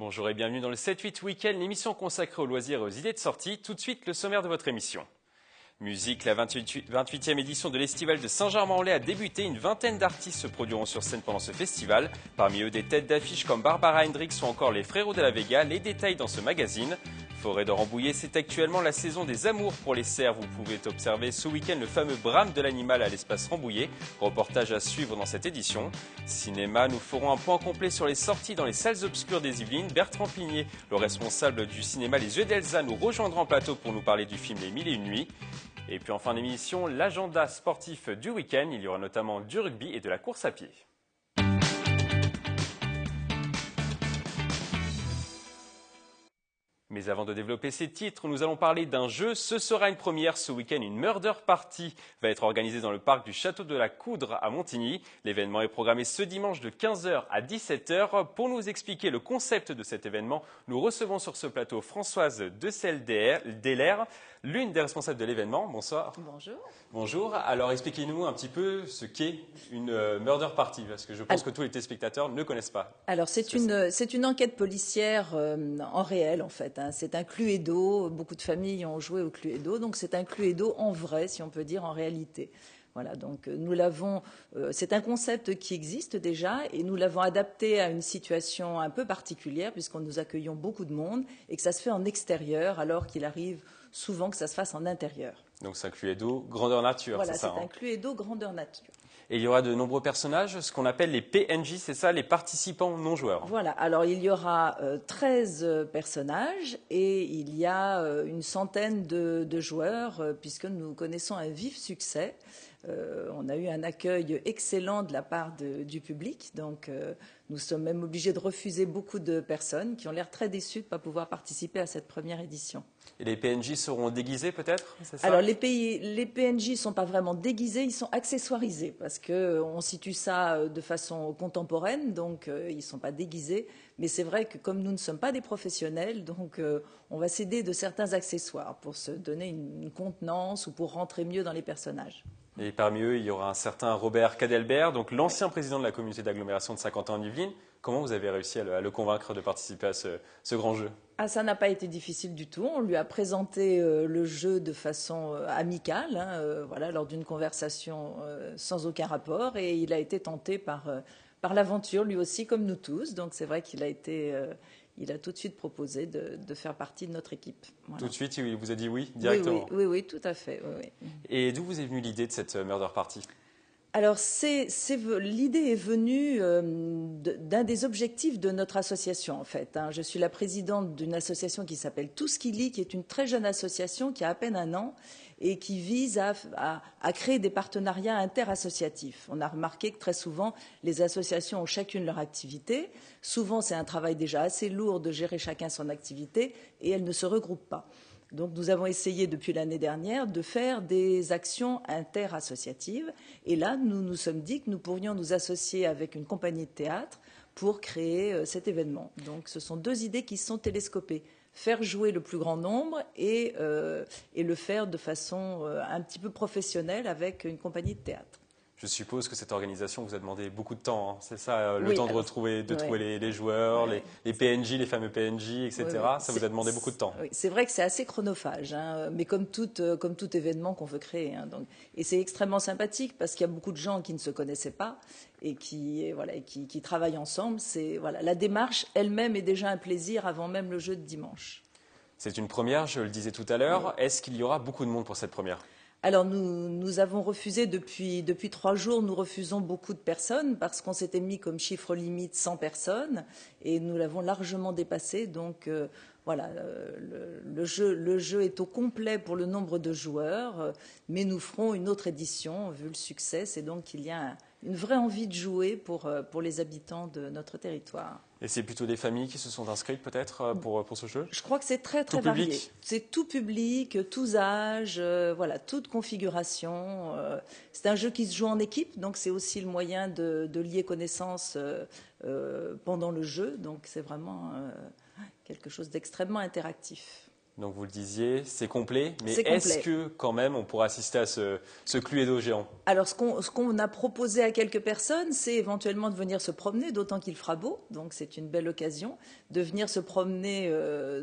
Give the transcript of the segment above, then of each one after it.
Bonjour et bienvenue dans le 7-8 Week-end, l'émission consacrée aux loisirs et aux idées de sortie. Tout de suite, le sommaire de votre émission. Musique, la 28e édition de l'Estival de Saint-Germain-en-Laye a débuté. Une vingtaine d'artistes se produiront sur scène pendant ce festival. Parmi eux, des têtes d'affiche comme Barbara Hendricks ou encore les Frérots de la Vega. Les détails dans ce magazine. Forêt de Rambouillet, c'est actuellement la saison des amours pour les cerfs. Vous pouvez observer ce week-end le fameux brame de l'animal à l'espace Rambouillet. Reportage à suivre dans cette édition. Cinéma, nous ferons un point complet sur les sorties dans les salles obscures des Yvelines. Bertrand Pigné, le responsable du cinéma Les Yeux d'Elsa, nous rejoindra en plateau pour nous parler du film Les Mille et une nuits. Et puis en fin d'émission, l'agenda sportif du week-end. Il y aura notamment du rugby et de la course à pied. Mais avant de développer ces titres, nous allons parler d'un jeu. Ce sera une première. Ce week-end, une Murder Party va être organisée dans le parc du Château de la Coudre à Montigny. L'événement est programmé ce dimanche de 15h à 17h. Pour nous expliquer le concept de cet événement, nous recevons sur ce plateau Françoise Decelles-Deller, l'une des responsables de l'événement. Bonsoir. Bonjour. Bonjour. Alors expliquez-nous un petit peu ce qu'est une Murder Party, parce que je pense que tous les téléspectateurs ne connaissent pas. Alors c'est une enquête policière en réel en fait. C'est un Cluedo. Beaucoup de familles ont joué au Cluedo, donc c'est un Cluedo en vrai, si on peut dire, en réalité. Voilà, donc nous l'avons. C'est un concept qui existe déjà et nous l'avons adapté à une situation un peu particulière puisqu'on nous accueillons beaucoup de monde et que ça se fait en extérieur alors qu'il arrive souvent que ça se fasse en intérieur. Donc c'est un Cluedo grandeur nature, voilà, c'est ça. C'est un Cluedo grandeur nature. Et il y aura de nombreux personnages, ce qu'on appelle les PNJ, c'est ça, les participants non joueurs. Voilà, alors il y aura 13 personnages et il y a une centaine de joueurs puisque nous connaissons un vif succès. On a eu un accueil excellent de la part du public, donc nous sommes même obligés de refuser beaucoup de personnes qui ont l'air très déçues de ne pas pouvoir participer à cette première édition. Et les PNJ seront déguisés peut-être, c'est ça? Alors les PNJ ne sont pas vraiment déguisés, ils sont accessoirisés parce qu'on situe ça de façon contemporaine, donc ils ne sont pas déguisés. Mais c'est vrai que comme nous ne sommes pas des professionnels, donc on va s'aider de certains accessoires pour se donner une contenance ou pour rentrer mieux dans les personnages. Et parmi eux, il y aura un certain Robert Cadelbert, donc l'ancien président de la communauté d'agglomération de Saint-Quentin-en-Yvelines. Comment vous avez réussi à le convaincre de participer à ce grand jeu? Ça n'a pas été difficile du tout. On lui a présenté le jeu de façon amicale, voilà, lors d'une conversation sans aucun rapport, et il a été tenté par l'aventure, lui aussi, comme nous tous. Donc c'est vrai qu'il a été, il a tout de suite proposé de faire partie de notre équipe. Voilà. Tout de suite, il vous a dit oui directement? Oui, tout à fait. Oui. Et d'où vous est venue l'idée de cette Murder Party? Alors, l'idée est venue d'un des objectifs de notre association, en fait. Je suis la présidente d'une association qui s'appelle Tout ce qui lit, qui est une très jeune association qui a à peine un an et qui vise à créer des partenariats interassociatifs. On a remarqué que très souvent, les associations ont chacune leur activité. Souvent, c'est un travail déjà assez lourd de gérer chacun son activité et elles ne se regroupent pas. Donc nous avons essayé depuis l'année dernière de faire des actions interassociatives. Et là, nous nous sommes dit que nous pourrions nous associer avec une compagnie de théâtre pour créer cet événement. Donc ce sont deux idées qui sont télescopées. Faire jouer le plus grand nombre et le faire de façon un petit peu professionnelle avec une compagnie de théâtre. Je suppose que cette organisation vous a demandé beaucoup de temps, hein. C'est ça, le oui, temps de trouver les joueurs, les PNJ, les fameux PNJ, etc. Ça vous a demandé beaucoup de temps. Oui, c'est vrai que c'est assez chronophage, mais comme tout événement qu'on veut créer. Et c'est extrêmement sympathique parce qu'il y a beaucoup de gens qui ne se connaissaient pas et qui travaillent ensemble. La démarche elle-même est déjà un plaisir avant même le jeu de dimanche. C'est une première, je le disais tout à l'heure. Oui. Est-ce qu'il y aura beaucoup de monde pour cette première? Alors nous avons refusé depuis 3 jours, nous refusons beaucoup de personnes parce qu'on s'était mis comme chiffre limite 100 personnes et nous l'avons largement dépassé. Donc voilà, le jeu est au complet pour le nombre de joueurs, mais nous ferons une autre édition vu le succès. C'est donc qu'il y a une vraie envie de jouer pour les habitants de notre territoire. Et c'est plutôt des familles qui se sont inscrites peut-être pour ce jeu? Je crois que c'est très varié. C'est tout public, tous âges, toute configuration. C'est un jeu qui se joue en équipe, donc c'est aussi le moyen de lier connaissances pendant le jeu. Donc c'est vraiment quelque chose d'extrêmement interactif. Donc vous le disiez, c'est complet, mais C'est complet. est-ce que quand même on pourra assister à ce Cluedo géant? Alors, ce qu'on a proposé à quelques personnes, c'est éventuellement de venir se promener, d'autant qu'il fera beau, donc c'est une belle occasion, de venir se promener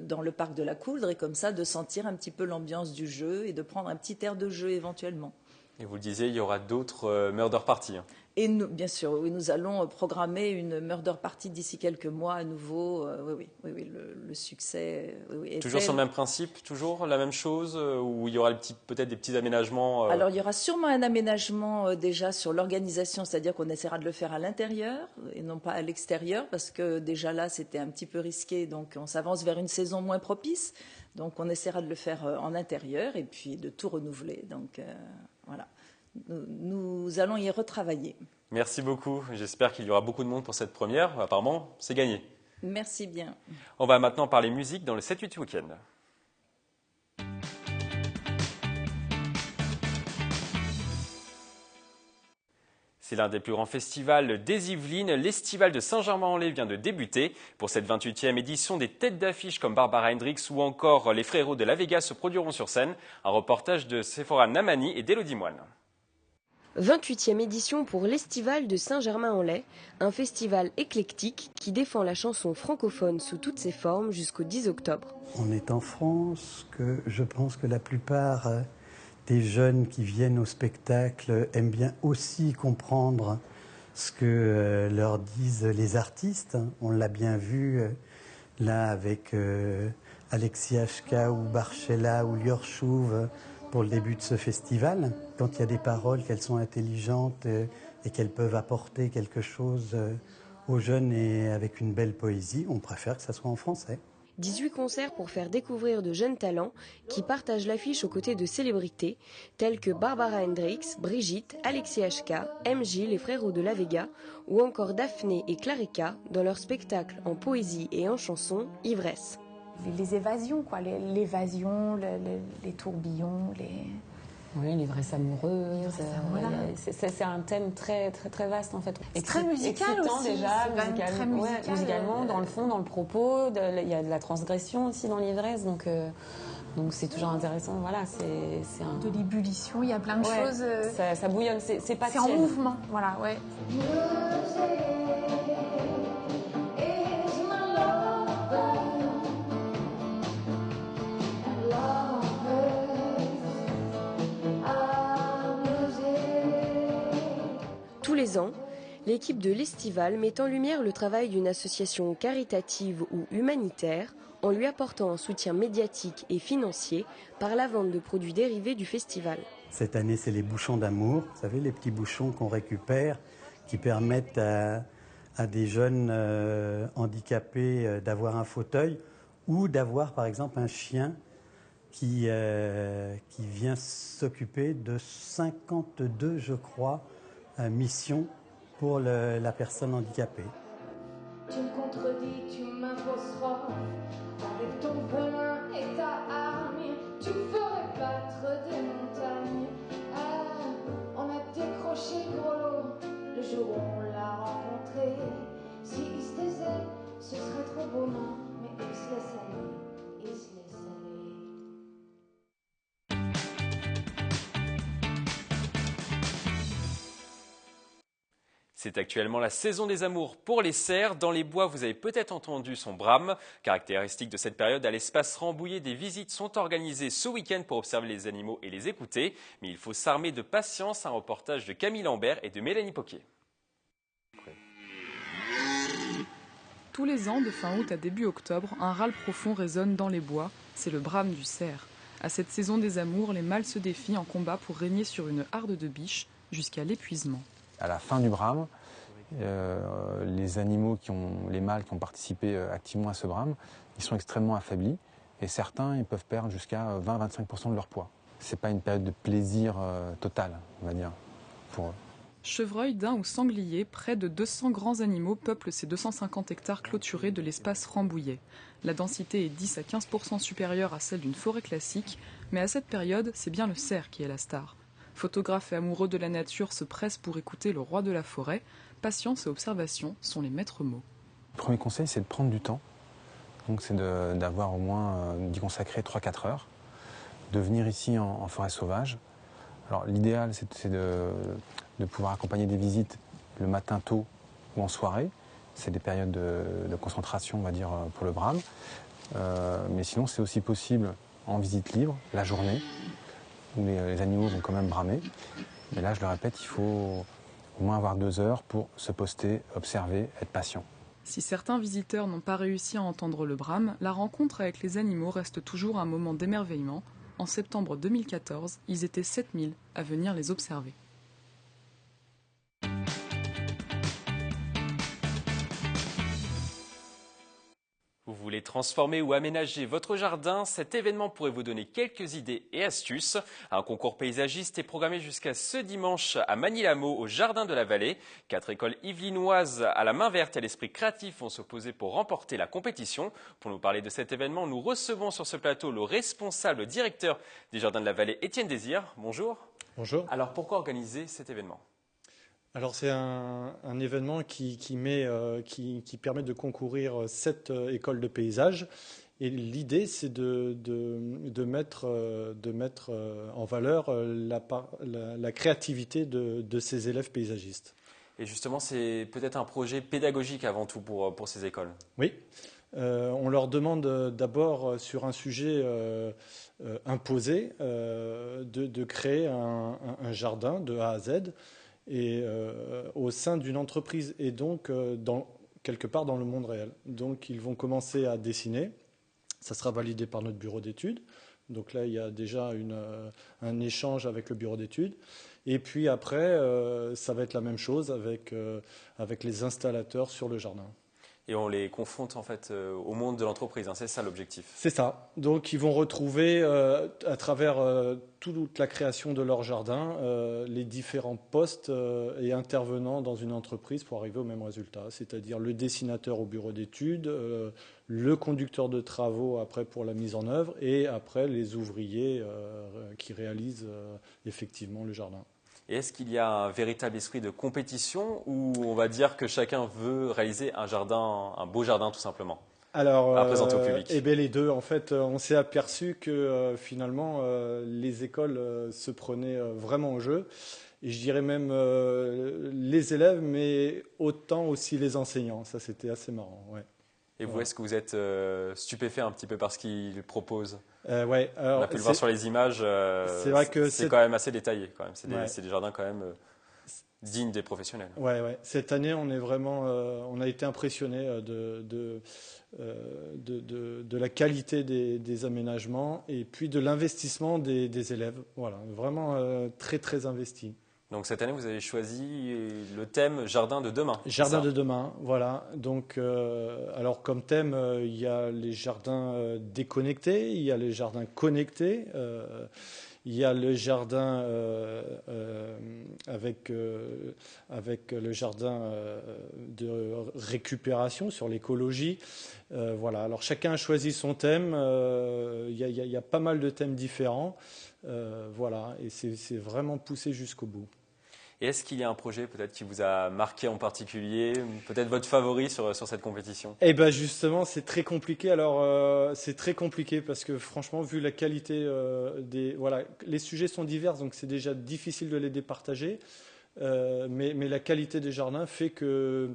dans le parc de la Couledre et comme ça de sentir un petit peu l'ambiance du jeu et de prendre un petit air de jeu éventuellement. Et vous le disiez, il y aura d'autres murder parties. Et nous, bien sûr, oui, nous allons programmer une murder party d'ici quelques mois à nouveau. Oui, le succès. Oui, Toujours sur le même principe, toujours la même chose, ou il y aura peut-être des petits aménagements Alors, il y aura sûrement un aménagement déjà sur l'organisation, c'est-à-dire qu'on essaiera de le faire à l'intérieur et non pas à l'extérieur, parce que déjà là, c'était un petit peu risqué, donc on s'avance vers une saison moins propice. Donc, on essaiera de le faire en intérieur et puis de tout renouveler. Donc, voilà. Nous allons y retravailler. Merci beaucoup. J'espère qu'il y aura beaucoup de monde pour cette première. Apparemment, c'est gagné. Merci bien. On va maintenant parler musique dans le 7-8 Week-end. C'est l'un des plus grands festivals des Yvelines. L'Estival de Saint-Germain-en-Laye vient de débuter. Pour cette 28e édition, des têtes d'affiche comme Barbara Hendricks ou encore les Frérots de la Vega se produiront sur scène. Un reportage de Sephora Namani et d'Élodie Moine. 28e édition pour l'Estival de Saint-Germain-en-Laye, un festival éclectique qui défend la chanson francophone sous toutes ses formes jusqu'au 10 octobre. On est en France, que je pense que la plupart des jeunes qui viennent au spectacle aiment bien aussi comprendre ce que leur disent les artistes. On l'a bien vu là avec Alexis HK ou Barchella ou Lior Chouve pour le début de ce festival. Quand il y a des paroles, qu'elles sont intelligentes et qu'elles peuvent apporter quelque chose aux jeunes et avec une belle poésie, on préfère que ça soit en français. 18 concerts pour faire découvrir de jeunes talents qui partagent l'affiche aux côtés de célébrités telles que Barbara Hendricks, Brigitte, Alexis HK, MJ, les Frérots de la Vega ou encore Daphné et Clarica dans leur spectacle en poésie et en chanson Ivresse. Les évasions, quoi, l'évasion, les tourbillons, Oui, l'ivresse amoureuse. Voilà. C'est un thème très vaste en fait. C'est très musical excitant aussi. Déjà, Très musical, musicalement, dans le fond, dans le propos. Il y a de la transgression aussi dans l'ivresse, donc c'est toujours intéressant. Voilà, c'est un... De l'ébullition, il y a plein de choses. Ça bouillonne, c'est pas C'est en tiède. mouvement, voilà, ouais. Tous les ans, l'équipe de l'Estival met en lumière le travail d'une association caritative ou humanitaire en lui apportant un soutien médiatique et financier par la vente de produits dérivés du festival. Cette année, c'est les bouchons d'amour. Vous savez, les petits bouchons qu'on récupère qui permettent à des jeunes handicapés d'avoir un fauteuil ou d'avoir, par exemple, un chien qui vient s'occuper de 52, je crois, missions pour la personne handicapée. Tu me contredis, tu m'imposeras, avec ton venin et ta hargne, tu ferais battre des montagnes. Ah, on a décroché le gros lot, le jour où on l'a rencontré. S'il se taisait, ce serait trop beau, non, mais il se laisse aller, il se laisse aller. C'est actuellement la saison des amours pour les cerfs. Dans les bois, vous avez peut-être entendu son brame. Caractéristique de cette période, à l'espace Rambouillet, des visites sont organisées ce week-end pour observer les animaux et les écouter. Mais il faut s'armer de patience. Un reportage de Camille Lambert et de Mélanie Poquet. Tous les ans, de fin août à début octobre, un râle profond résonne dans les bois. C'est le brame du cerf. À cette saison des amours, les mâles se défient en combat pour régner sur une harde de biches jusqu'à l'épuisement. À la fin du brame, les animaux les mâles qui ont participé activement à ce brame, ils sont extrêmement affaiblis et certains ils peuvent perdre jusqu'à 20-25% de leur poids. C'est pas une période de plaisir total, on va dire, pour eux. Chevreuils, daims ou sangliers, près de 200 grands animaux peuplent ces 250 hectares clôturés de l'espace Rambouillet. La densité est 10 à 15% supérieure à celle d'une forêt classique, mais à cette période, c'est bien le cerf qui est la star. Photographes et amoureux de la nature se pressent pour écouter le roi de la forêt. Patience et observation sont les maîtres mots. Le premier conseil, c'est de prendre du temps, Donc c'est d'avoir au moins, d'y consacrer 3-4 heures, de venir ici en forêt sauvage. Alors l'idéal, c'est de pouvoir accompagner des visites le matin tôt ou en soirée. C'est des périodes de concentration, on va dire, pour le brame. Mais sinon, c'est aussi possible en visite libre, la journée, où les animaux vont quand même bramer. Mais là, je le répète, il faut au moins avoir 2 heures pour se poster, observer, être patient. Si certains visiteurs n'ont pas réussi à entendre le brame, la rencontre avec les animaux reste toujours un moment d'émerveillement. En septembre 2014, ils étaient 7000 à venir les observer. Vous voulez transformer ou aménager votre jardin? Cet événement pourrait vous donner quelques idées et astuces. Un concours paysagiste est programmé jusqu'à ce dimanche à Magny-la-Meau au Jardin de la Vallée. 4 écoles yvelinoises à la main verte et à l'esprit créatif vont s'opposer pour remporter la compétition. Pour nous parler de cet événement, nous recevons sur ce plateau le responsable directeur des Jardins de la Vallée, Étienne Désir. Bonjour. Bonjour. Alors pourquoi organiser cet événement? Alors c'est un événement qui permet de concourir 7 écoles de paysage. Et l'idée, c'est de mettre en valeur la créativité de ces élèves paysagistes. Et justement, c'est peut-être un projet pédagogique avant tout pour ces écoles. Oui. On leur demande d'abord, sur un sujet imposé, de créer un jardin de A à Z. Et au sein d'une entreprise et donc quelque part dans le monde réel. Donc ils vont commencer à dessiner, ça sera validé par notre bureau d'études, donc là il y a déjà un échange avec le bureau d'études, et puis après ça va être la même chose avec les installateurs sur le jardin. Et on les confronte en fait au monde de l'entreprise, hein, c'est ça l'objectif. C'est ça. Donc ils vont retrouver à travers toute la création de leur jardin les différents postes et intervenants dans une entreprise pour arriver au même résultat, c'est-à-dire le dessinateur au bureau d'études, le conducteur de travaux après pour la mise en œuvre et après les ouvriers qui réalisent effectivement le jardin. Et est-ce qu'il y a un véritable esprit de compétition ou on va dire que chacun veut réaliser un beau jardin tout simplement? Alors, à présenter au public. Eh bien les deux. En fait, on s'est aperçu que finalement les écoles se prenaient vraiment au jeu. Et je dirais même les élèves, mais autant aussi les enseignants. Ça, c'était assez marrant. Ouais. Et vous, est-ce que vous êtes stupéfait un petit peu par ce qu'ils proposent? Ouais, alors, on a pu le voir sur les images. C'est vrai que c'est quand même assez détaillé. Quand même. C'est ouais. des jardins quand même dignes des professionnels. Ouais. Cette année, on a été impressionné de la qualité des aménagements et puis de l'investissement des élèves. Voilà, vraiment très très investi. Donc cette année, vous avez choisi le thème Jardin de demain. Jardin de demain, voilà. Donc, alors comme thème, il y a les jardins déconnectés, il y a les jardins connectés, il y a le jardin avec le jardin de récupération sur l'écologie. Voilà. Alors chacun a choisi son thème. Il y a pas mal de thèmes différents. Voilà. Et c'est vraiment poussé jusqu'au bout. Et est-ce qu'il y a un projet peut-être qui vous a marqué en particulier, peut-être votre favori sur cette compétition? Eh bien justement, c'est très compliqué. Alors c'est très compliqué parce que franchement, vu la qualité voilà, les sujets sont divers, donc c'est déjà difficile de les départager. Mais la qualité des jardins fait que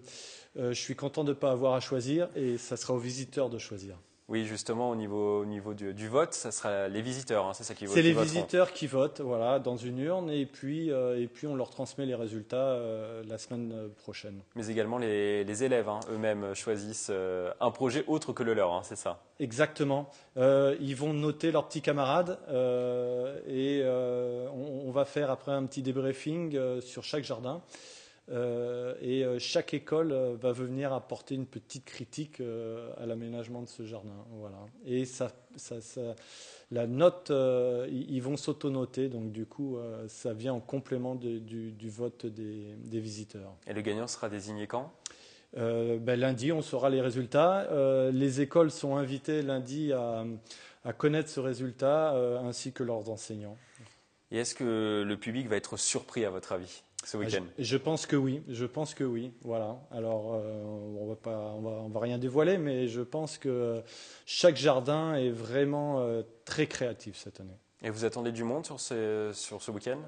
je suis content de ne pas avoir à choisir et ça sera aux visiteurs de choisir. Oui, justement, au niveau du vote, ça sera les visiteurs, hein, c'est ça qui votent. C'est les visiteurs qui votent, voilà, dans une urne, et puis on leur transmet les résultats la semaine prochaine. Mais également les élèves, hein, eux-mêmes choisissent un projet autre que le leur, hein, c'est ça? Exactement. Ils vont noter leurs petits camarades et on va faire après un petit débriefing sur chaque jardin. Et chaque école va venir apporter une petite critique à l'aménagement de ce jardin. Voilà. Et la note, ils vont s'auto-noter, donc du coup, ça vient en complément du vote des visiteurs. Et le gagnant sera désigné quand? Lundi, on saura les résultats. Les écoles sont invitées lundi à connaître ce résultat, ainsi que leurs enseignants. Et est-ce que le public va être surpris à votre avis? ce week-end? Je pense que oui. Voilà. Alors, on va rien dévoiler, mais je pense que chaque jardin est vraiment très créatif cette année. Et vous attendez du monde sur ce week-end?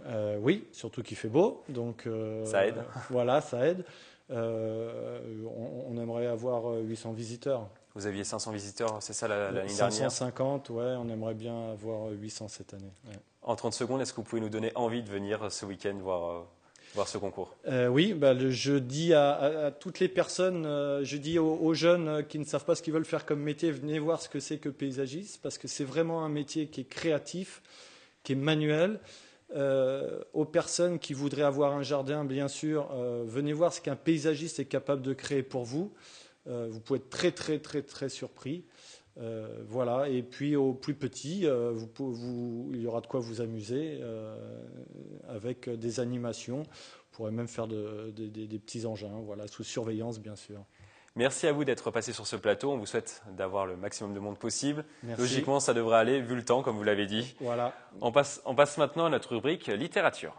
Oui, surtout qu'il fait beau, donc ça aide. Voilà, ça aide. On aimerait avoir 800 visiteurs. Vous aviez 500 visiteurs, c'est ça l'année dernière? 550, ouais, on aimerait bien avoir 800 cette année. Ouais. En 30 secondes, est-ce que vous pouvez nous donner envie de venir ce week-end voir ce concours? Oui, je dis à toutes les personnes, je dis aux jeunes qui ne savent pas ce qu'ils veulent faire comme métier, venez voir ce que c'est que paysagiste, parce que c'est vraiment un métier qui est créatif, qui est manuel. Aux personnes qui voudraient avoir un jardin, bien sûr, venez voir ce qu'un paysagiste est capable de créer pour vous. Vous pouvez être très, très, très, très surpris. Voilà. Et puis aux plus petits, il y aura de quoi vous amuser avec des animations. Vous pourrez même faire des petits engins, voilà, sous surveillance, bien sûr. Merci à vous d'être passé sur ce plateau. On vous souhaite d'avoir le maximum de monde possible. Merci. Logiquement, ça devrait aller, vu le temps, comme vous l'avez dit. Voilà. On passe maintenant à notre rubrique littérature.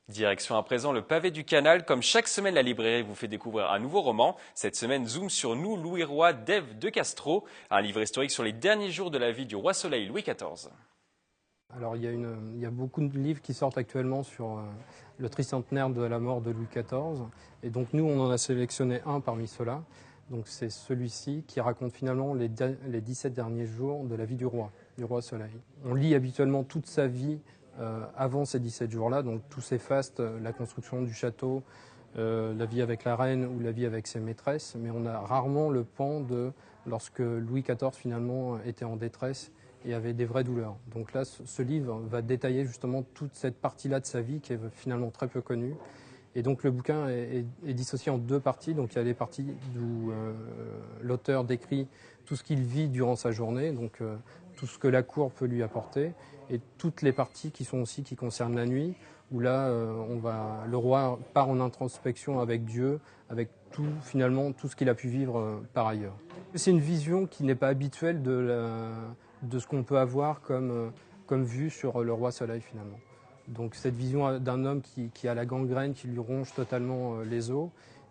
Direction à présent le pavé du Canal. Comme chaque semaine, la librairie vous fait découvrir un nouveau roman. Cette semaine, Zoom sur nous, Louis Roy d'Ève de Castro, un livre historique sur les derniers jours de la vie du roi Soleil Louis XIV. Alors il y a beaucoup de livres qui sortent actuellement sur le tricentenaire de la mort de Louis XIV. Et donc nous, on en a sélectionné un parmi ceux-là. Donc c'est celui-ci qui raconte finalement les 17 derniers jours de la vie du roi Soleil. On lit habituellement toute sa vie avant ces 17 jours-là, donc tous ces fastes, la construction du château, la vie avec la reine ou la vie avec ses maîtresses, mais on a rarement le pan de lorsque Louis XIV finalement était en détresse et avait des vraies douleurs. Donc là, ce livre va détailler justement toute cette partie-là de sa vie qui est finalement très peu connue. Et donc le bouquin est dissocié en deux parties. Donc il y a les parties où l'auteur décrit tout ce qu'il vit durant sa journée, donc tout ce que la cour peut lui apporter, et toutes les parties qui concernent la nuit, où là le roi part en introspection avec Dieu, avec finalement tout ce qu'il a pu vivre par ailleurs. C'est une vision qui n'est pas habituelle de ce qu'on peut avoir comme vue sur le roi Soleil finalement. Donc cette vision d'un homme qui a la gangrène, qui lui ronge totalement les os,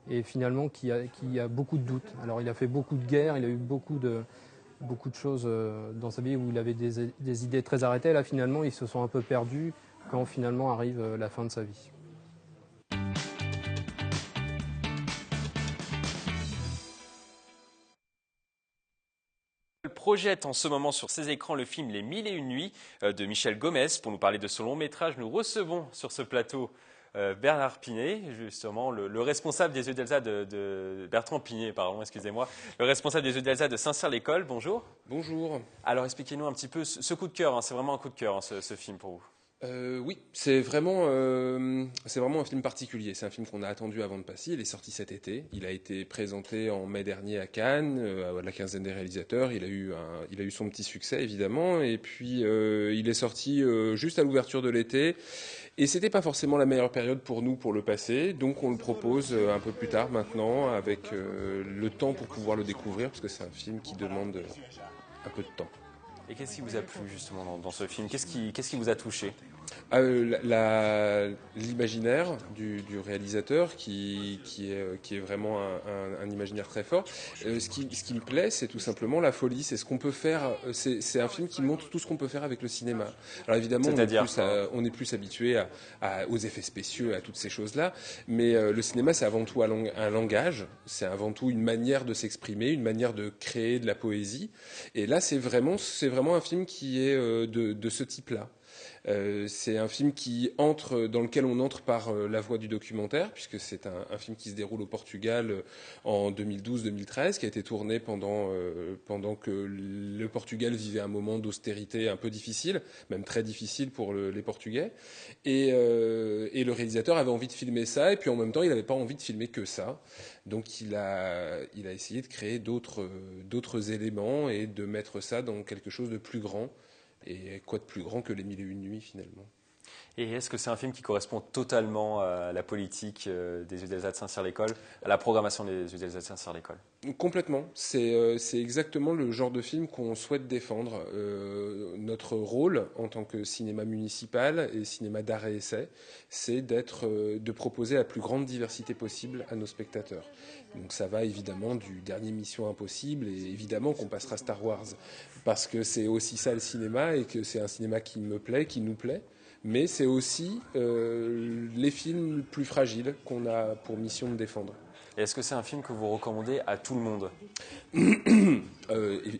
et finalement qui a beaucoup de doutes. Alors il a fait beaucoup de guerres, il a eu beaucoup de choses dans sa vie où il avait des idées très arrêtées. Là finalement ils se sont un peu perdus quand finalement arrive la fin de sa vie. Projette en ce moment sur ses écrans le film Les Mille et Une Nuits de Michel Gomez. Pour nous parler de ce long métrage, nous recevons sur ce plateau Bernard Pinet, justement le responsable des Yeux d'Elsa Bertrand Pinet, pardon, excusez-moi, le responsable des Yeux d'Elsa de Saint-Cyr-l'École. Bonjour. Bonjour. Alors expliquez-nous un petit peu ce coup de cœur, c'est vraiment un coup de cœur ce film pour vous. Oui, c'est vraiment un film particulier. C'est un film qu'on a attendu avant de passer. Il est sorti cet été. Il a été présenté en mai dernier à Cannes, à la quinzaine des réalisateurs. Il a eu son petit succès, évidemment. Et puis, il est sorti juste à l'ouverture de l'été. Et c'était pas forcément la meilleure période pour nous pour le passer. Donc, on le propose un peu plus tard maintenant, avec le temps pour pouvoir le découvrir, parce que c'est un film qui demande un peu de temps. Et qu'est-ce qui vous a plu justement dans ce film? Qu'est-ce qui vous a touché? L'imaginaire du réalisateur qui est vraiment un imaginaire très fort. Ce qui me plaît, c'est tout simplement la folie. C'est ce qu'on peut faire. C'est un film qui montre tout ce qu'on peut faire avec le cinéma. Alors évidemment, on est plus habitué aux effets spéciaux, à toutes ces choses-là. Mais le cinéma, c'est avant tout un langage. C'est avant tout une manière de s'exprimer, une manière de créer de la poésie. Et là, c'est vraiment un film qui est de ce type-là. C'est un film dans lequel on entre par la voie du documentaire, puisque c'est un film qui se déroule au Portugal en 2012-2013, qui a été tourné pendant que le Portugal vivait un moment d'austérité un peu difficile, même très difficile pour les Portugais. Et le réalisateur avait envie de filmer ça, et puis en même temps, il n'avait pas envie de filmer que ça. Donc il a essayé de créer d'autres éléments et de mettre ça dans quelque chose de plus grand. Et quoi de plus grand que Les Mille et Une Nuits, finalement? Et est-ce que c'est un film qui correspond totalement à la politique des UdElsace-Saint-Cyr-l'École, à la programmation des UdElsace-Saint-Cyr-l'École? Complètement. C'est exactement le genre de film qu'on souhaite défendre. Notre rôle en tant que cinéma municipal et cinéma d'art et essai, c'est de proposer la plus grande diversité possible à nos spectateurs. Donc ça va évidemment du dernier Mission Impossible et évidemment qu'on passera Star Wars parce que c'est aussi ça le cinéma et que c'est un cinéma qui me plaît, qui nous plaît. Mais c'est aussi les films plus fragiles qu'on a pour mission de défendre. Et est-ce que c'est un film que vous recommandez à tout le monde?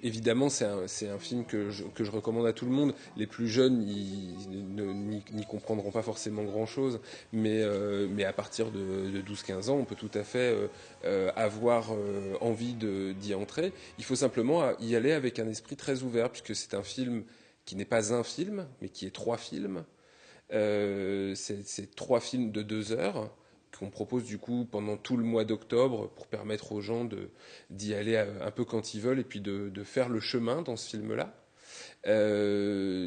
Évidemment, c'est un film que je recommande à tout le monde. Les plus jeunes n'y comprendront pas forcément grand-chose, mais à partir de 12-15 ans, on peut tout à fait avoir envie d'y entrer. Il faut simplement y aller avec un esprit très ouvert, puisque c'est un film qui n'est pas un film, mais qui est 3 films. C'est 3 films de 2 heures qu'on propose du coup pendant tout le mois d'octobre pour permettre aux gens d'y aller un peu quand ils veulent et puis de faire le chemin dans ce film-là.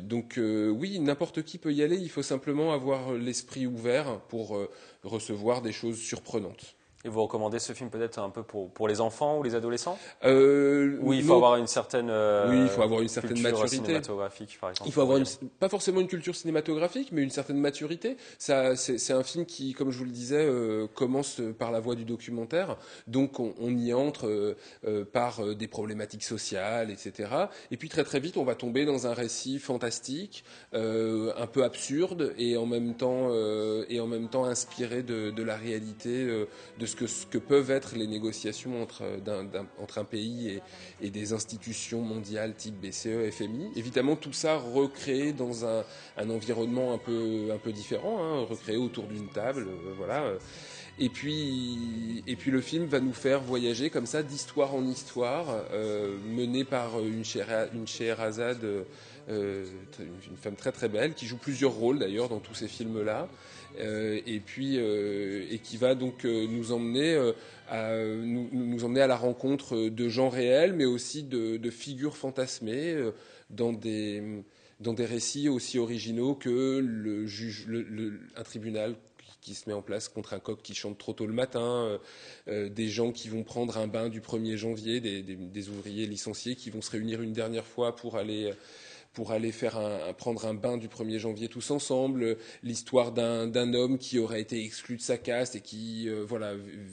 Donc oui, n'importe qui peut y aller, il faut simplement avoir l'esprit ouvert pour recevoir des choses surprenantes. Et vous recommandez ce film peut-être un peu pour les enfants ou les adolescents? Oui, il faut avoir une certaine il faut avoir une certaine culture maturité cinématographique, par exemple. Il faut avoir pas forcément une culture cinématographique, mais une certaine maturité. C'est un film qui, comme je vous le disais, commence par la voie du documentaire. Donc on y entre par des problématiques sociales, etc. Et puis très très vite, on va tomber dans un récit fantastique, un peu absurde et en même temps inspiré de la réalité, de ce que peuvent être les négociations entre un pays et des institutions mondiales type BCE, FMI. Évidemment, tout ça recréé dans un environnement un peu différent, hein, recréé autour d'une table, voilà. Et puis le film va nous faire voyager comme ça d'histoire en histoire, menée par une Scheherazade, une femme très très belle, qui joue plusieurs rôles d'ailleurs dans tous ces films-là. Et qui va donc nous emmener à la rencontre de gens réels, mais aussi de figures fantasmées dans des récits aussi originaux que un tribunal qui se met en place contre un coq qui chante trop tôt le matin, des gens qui vont prendre un bain du 1er janvier, des ouvriers licenciés qui vont se réunir une dernière fois pour aller prendre un bain du 1er janvier tous ensemble, l'histoire d'un homme qui aurait été exclu de sa caste et qui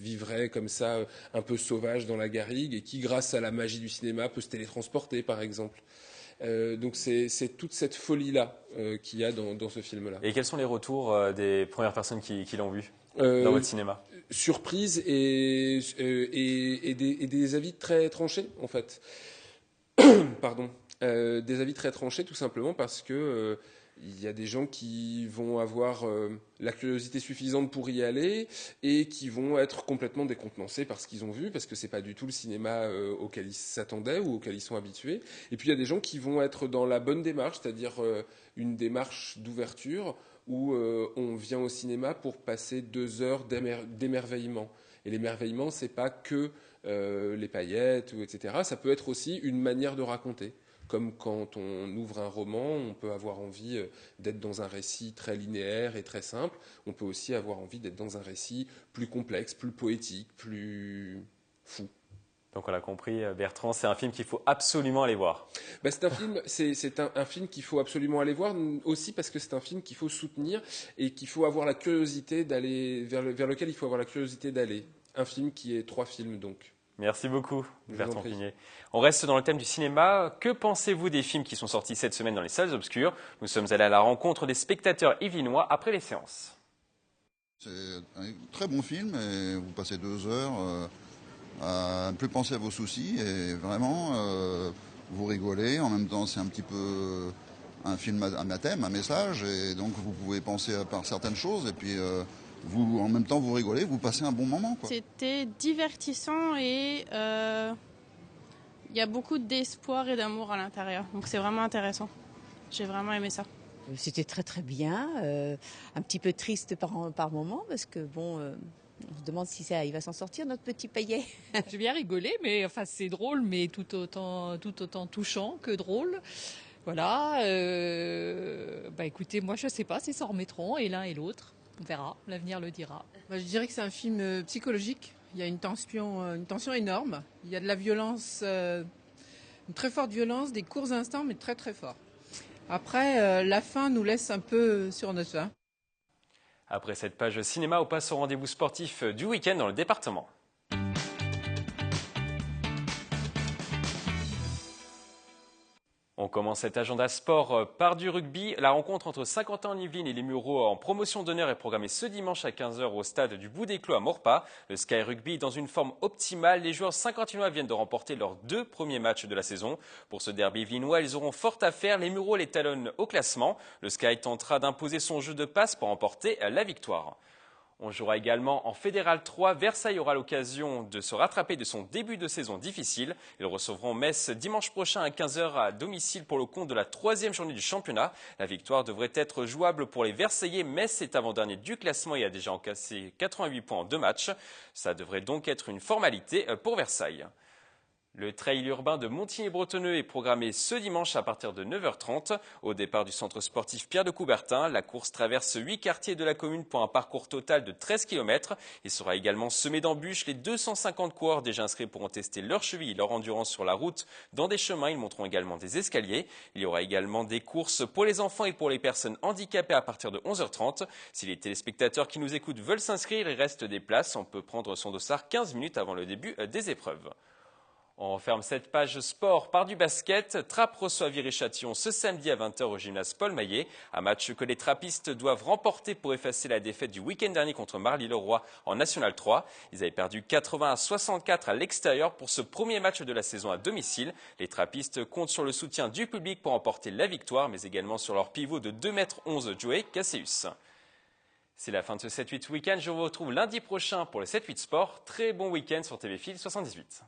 vivrait comme ça un peu sauvage dans la garrigue et qui, grâce à la magie du cinéma, peut se télétransporter par exemple. Donc c'est toute cette folie-là qu'il y a dans ce film-là. Et quels sont les retours des premières personnes qui l'ont vu dans votre cinéma? Surprise et des avis très tranchés en fait. Pardon. Des avis très tranchés tout simplement parce que il y a des gens qui vont avoir la curiosité suffisante pour y aller et qui vont être complètement décontenancés par ce qu'ils ont vu parce que c'est pas du tout le cinéma auquel ils s'attendaient ou auquel ils sont habitués. Et puis il y a des gens qui vont être dans la bonne démarche, c'est-à-dire une démarche d'ouverture où on vient au cinéma pour passer 2 heures d'émerveillement. Et l'émerveillement, c'est pas que les paillettes, etc. Ça peut être aussi une manière de raconter. Comme quand on ouvre un roman, on peut avoir envie d'être dans un récit très linéaire et très simple. On peut aussi avoir envie d'être dans un récit plus complexe, plus poétique, plus fou. Donc on l'a compris, Bertrand, c'est un film qu'il faut absolument aller voir. C'est un film qu'il faut absolument aller voir, aussi parce que c'est un film qu'il faut soutenir et qu'il faut avoir la curiosité d'aller vers lequel il faut avoir la curiosité d'aller. Un film qui est 3 films donc. Merci beaucoup, Bertrand Pigné. On reste dans le thème du cinéma. Que pensez-vous des films qui sont sortis cette semaine dans les salles obscures? Nous sommes allés à la rencontre des spectateurs yvelinois après les séances. C'est un très bon film et vous passez 2 heures à ne plus penser à vos soucis et vraiment vous rigolez. En même temps, c'est un petit peu un film à thème, un message et donc vous pouvez penser par certaines choses et puis en même temps, vous rigolez, vous passez un bon moment, quoi. C'était divertissant et il y a beaucoup d'espoir et d'amour à l'intérieur. Donc c'est vraiment intéressant. J'ai vraiment aimé ça. C'était très très bien. Un petit peu triste par moment parce que on se demande si il va s'en sortir notre petit paillet. J'ai bien rigolé, mais enfin c'est drôle, mais tout autant touchant que drôle. Voilà, écoutez, moi je sais pas, c'est s'en remettront, et l'un et l'autre. On verra, l'avenir le dira. Je dirais que c'est un film psychologique. Il y a une tension énorme. Il y a de la violence, une très forte violence, des courts instants, mais très très forts. Après, la fin nous laisse un peu sur notre faim. Après cette page cinéma, on passe au rendez-vous sportif du week-end dans le département. On commence cet agenda sport par du rugby. La rencontre entre Saint-Quentin-en-Yvelines et les Mureaux en promotion d'honneur est programmée ce dimanche à 15h au stade du Bout des Clos à Maurepas. Le Sky Rugby est dans une forme optimale. Les joueurs saint-quentinois viennent de remporter leurs 2 premiers matchs de la saison. Pour ce derby yvelinois, ils auront fort à faire. Les Mureaux les talonnent au classement. Le Sky tentera d'imposer son jeu de passe pour remporter la victoire. On jouera également en Fédéral 3. Versailles aura l'occasion de se rattraper de son début de saison difficile. Ils recevront Metz dimanche prochain à 15h à domicile pour le compte de la 3e journée du championnat. La victoire devrait être jouable pour les Versaillais. Metz est avant-dernier du classement et a déjà encaissé 88 points en 2 matchs. Ça devrait donc être une formalité pour Versailles. Le trail urbain de Montigny-Bretonneux est programmé ce dimanche à partir de 9h30. Au départ du centre sportif Pierre de Coubertin, la course traverse 8 quartiers de la commune pour un parcours total de 13 km. Il sera également semé d'embûches. Les 250 coureurs déjà inscrits pourront tester leurs chevilles et leur endurance sur la route dans des chemins. Ils monteront également des escaliers. Il y aura également des courses pour les enfants et pour les personnes handicapées à partir de 11h30. Si les téléspectateurs qui nous écoutent veulent s'inscrire, il reste des places. On peut prendre son dossard 15 minutes avant le début des épreuves. On ferme cette page sport par du basket. Trappes reçoit Viry-Châtillon ce samedi à 20h au gymnase Paul Maillet. Un match que les trappistes doivent remporter pour effacer la défaite du week-end dernier contre Marly-le-Roi en National 3. Ils avaient perdu 80-64 à l'extérieur pour ce premier match de la saison à domicile. Les trappistes comptent sur le soutien du public pour remporter la victoire, mais également sur leur pivot de 2,11 m, Joey Casseus. C'est la fin de ce 7-8 week-end. Je vous retrouve lundi prochain pour le 7-8 sport. Très bon week-end sur TV Fil 78.